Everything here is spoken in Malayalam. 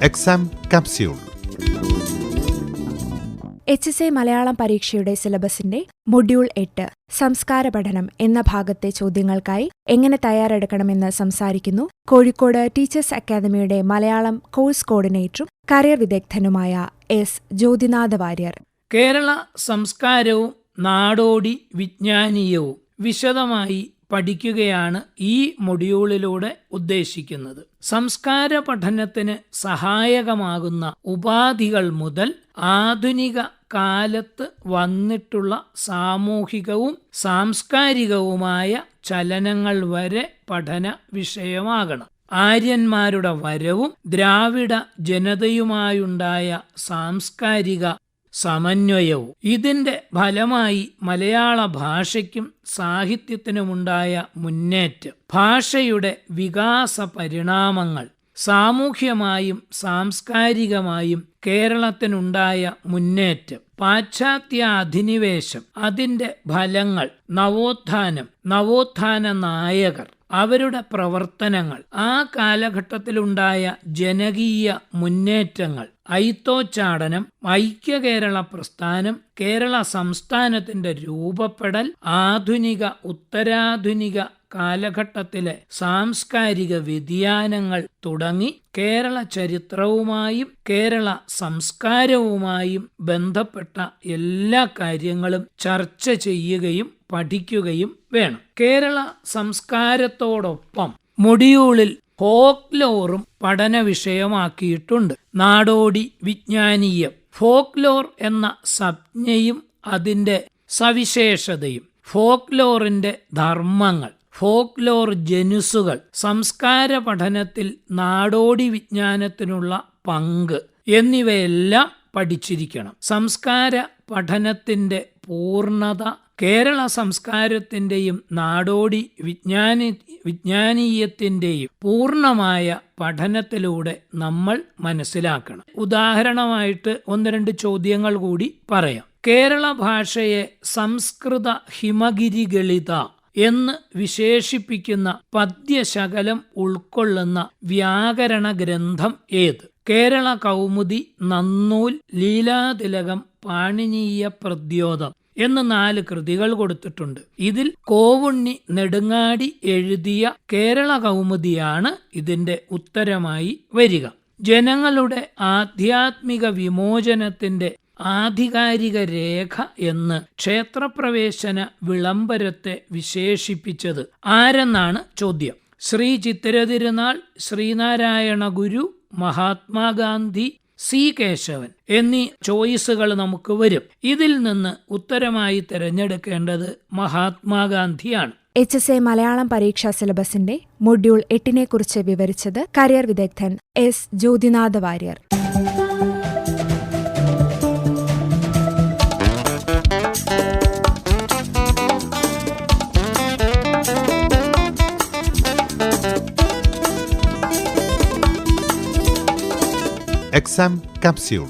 Exam capsule. HSA മലയാളം പരീക്ഷയുടെ സിലബസിന്റെ മൊഡ്യൂൾ 8 സംസ്കാര പഠനം എന്ന ഭാഗത്തെ ചോദ്യങ്ങൾക്കായി എങ്ങനെ തയ്യാറെടുക്കണമെന്ന് സംസാരിക്കുന്നു കോഴിക്കോട് ടീച്ചേഴ്സ് അക്കാദമിയുടെ മലയാളം കോഴ്സ് കോർഡിനേറ്ററും കരിയർ വിദഗ്ധനുമായ S. ജ്യോതിനാഥ വാര്യർ. കേരള സംസ്കാരവും നാടോടി വിജ്ഞാനീയവും വിശദമായി പഠിക്കുകയാണ് ഈ മൊഡ്യൂളിലൂടെ ഉദ്ദേശിക്കുന്നത്. സംസ്കാര പഠനത്തിന് സഹായകമാകുന്ന ഉപാധികൾ മുതൽ ആധുനിക കാലത്ത് വന്നിട്ടുള്ള സാമൂഹികവും സാംസ്കാരികവുമായ ചലനങ്ങൾ വരെ പഠന വിഷയമാകണം. ആര്യന്മാരുടെ വരവും ദ്രാവിഡ ജനതയുമായുണ്ടായ സാംസ്കാരിക സമന്വയവും ഇതിന്റെ ഫലമായി മലയാള ഭാഷയ്ക്കും സാഹിത്യത്തിനുമുണ്ടായ മുന്നേറ്റം, ഭാഷയുടെ വികാസ പരിണാമങ്ങൾ, സാമൂഹ്യമായും സാംസ്കാരികമായും കേരളത്തിനുണ്ടായ മുന്നേറ്റം, പാശ്ചാത്യ അധിനിവേശം, അതിന്റെ ഫലങ്ങൾ, നവോത്ഥാന നായകർ, അവരുടെ പ്രവർത്തനങ്ങൾ, ആ കാലഘട്ടത്തിലുണ്ടായ ജനകീയ മുന്നേറ്റങ്ങൾ, ഐത്തോച്ചാടനം, ഐക്യ കേരള പ്രസ്ഥാനം, കേരള സംസ്ഥാനത്തിന്റെ രൂപപ്പെടൽ, ആധുനിക ഉത്തരാധുനിക കാലഘട്ടത്തിലെ സാംസ്കാരിക വ്യതിയാനങ്ങൾ തുടങ്ങി കേരള ചരിത്രവുമായും കേരള സംസ്കാരവുമായും ബന്ധപ്പെട്ട എല്ലാ കാര്യങ്ങളും ചർച്ച ചെയ്യുകയും പഠിക്കുകയും വേണം. കേരള സംസ്കാരത്തോടൊപ്പം മൊഡ്യൂളിൽ ഫോക്ലോറും പഠന വിഷയമാക്കിയിട്ടുണ്ട്. നാടോടി വിജ്ഞാനീയം, ഫോക്ലോർ എന്ന സംജ്ഞയും അതിൻ്റെ സവിശേഷതയും, ഫോക്ലോറിന്റെ ധർമ്മങ്ങൾ, ഫോക്ലോർ ജനുസുകൾ, സംസ്കാര പഠനത്തിൽ നാടോടി വിജ്ഞാനത്തിനുള്ള പങ്ക് എന്നിവയെല്ലാം പഠിച്ചിരിക്കണം. സംസ്കാര പഠനത്തിന്റെ പൂർണ്ണത കേരള സംസ്കാരത്തിന്റെയും നാടോടി വിജ്ഞാനീയത്തിന്റെയും പൂർണ്ണമായ പഠനത്തിലൂടെ നമ്മൾ മനസ്സിലാക്കണം. ഉദാഹരണമായിട്ട് 1-2 ചോദ്യങ്ങൾ കൂടി പറയാം. കേരള ഭാഷയെ സംസ്കൃത ഹിമഗിരിഗളിത എന്ന് വിശേഷിപ്പിക്കുന്ന പദ്യശകലം ഉൾക്കൊള്ളുന്ന വ്യാകരണ ഗ്രന്ഥം ഏത്? കേരള കൗമുദി, നന്നൂൽ, ലീലാതിലകം, പാണിനീയ പ്രദ്യോതം എന്ന് 4 കൃതികൾ കൊടുത്തിട്ടുണ്ട്. ഇതിൽ കോവുണ്ണി നെടുങ്ങാടി എഴുതിയ കേരള കൗമുദിയാണ് ഇതിന്റെ ഉത്തരമായി വരിക. ജനങ്ങളുടെ ആധ്യാത്മിക വിമോചനത്തിന്റെ ആധികാരിക രേഖ എന്ന് ക്ഷേത്രപ്രവേശന വിളംബരത്തെ വിശേഷിപ്പിച്ചത് ആരെന്നാണ് ചോദ്യം. ശ്രീ ചിത്തിരതിരുനാൾ, ശ്രീനാരായണ ഗുരു, മഹാത്മാഗാന്ധി, സി കേശവൻ എന്നീ ചോയ്സുകൾ നമുക്ക് വരും. ഇതിൽ നിന്ന് ഉത്തരമായി തിരഞ്ഞെടുക്കേണ്ടത് മഹാത്മാഗാന്ധിയാണ്. HSA മലയാളം പരീക്ഷാ സിലബസിന്റെ മൊഡ്യൂൾ 8 കുറിച്ച് വിവരിച്ചത് കരിയർ വിദഗ്ധൻ S. Jyothinatha Warrier. Exam capsule.